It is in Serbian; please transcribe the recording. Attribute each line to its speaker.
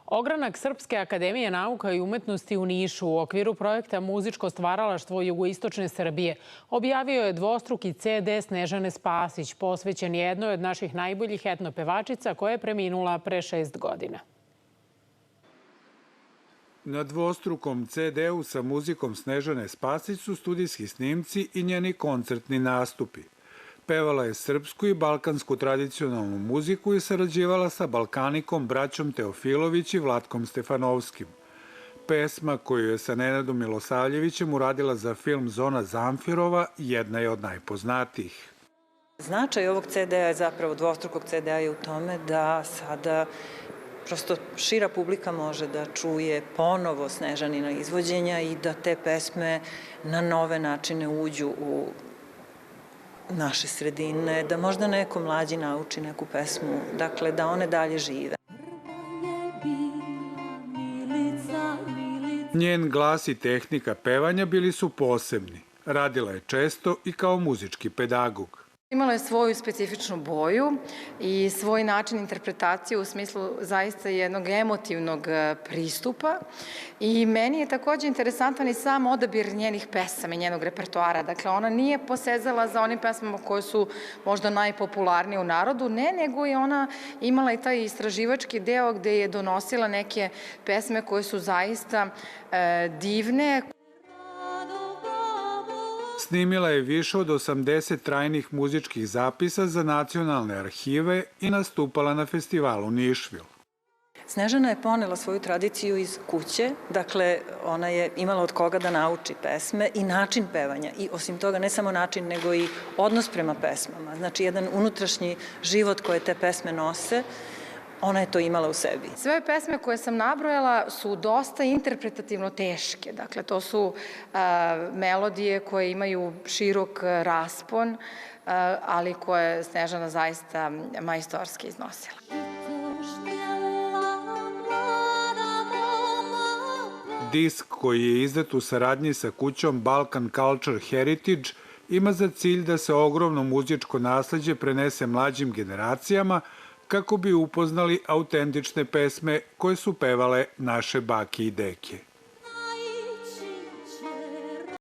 Speaker 1: Ogranak Srpske akademije nauka i umetnosti u Nišu u okviru projekta Muzičko stvaralaštvo jugoistočne Srbije objavio je dvostruki CD Snežane Spasić, posvećen jednoj od naših najboljih etnopevačica koja je preminula pre 6 godina.
Speaker 2: Na dvostrukom CD-u sa muzikom Snežane Spasić su studijski snimci i njeni koncertni nastupi. Pevala je srpsku i balkansku tradicionalnu muziku i sarađivala sa Balkanikom, braćom Teofilović i Vlatkom Stefanovskim. Pesma koju je sa Nenadom Milosavljevićem uradila za film Zona Zamfirova jedna je od najpoznatijih.
Speaker 3: Značaj ovog CD-a, zapravo dvostrukog CD-a, je u tome da sada prosto šira publika može da čuje ponovo Snežanina izvođenja i da te pesme na nove načine uđu u naše sredine, da možda neko mlađi nauči neku pesmu, dakle da one dalje žive.
Speaker 2: Njen glas i tehnika pevanja bili su posebni. Radila je često i kao muzički pedagog.
Speaker 4: Imala je svoju specifičnu boju i svoj način interpretacije u smislu zaista jednog emotivnog pristupa i meni je takođe interesantan i sam odabir njenih pesama i njenog repertoara. Dakle, ona nije posezala za onim pesmama koje su možda najpopularnije u narodu, ne, nego je ona imala i taj istraživački deo gde je donosila neke pesme koje su zaista divne.
Speaker 2: Snimila je više od 80 trajnih muzičkih zapisa za nacionalne arhive i nastupala na festivalu Nišvil.
Speaker 3: Snežana je ponela svoju tradiciju iz kuće, dakle ona je imala od koga da nauči pesme i način pevanja i osim toga ne samo način nego i odnos prema pesmama, znači jedan unutrašnji život koje te pesme nose. Ona je to imala u sebi.
Speaker 4: Sve pesme koje sam nabrojala su dosta interpretativno teške. Dakle, to su melodije koje imaju širok raspon, ali koje je Snežana zaista majstorski iznosila.
Speaker 2: Disk koji je izdat u saradnji sa kućom Balkan Culture Heritage ima za cilj da se ogromno muzičko nasleđe prenese mlađim generacijama kako bi upoznali autentične pesme koje su pevale naše bake i deke.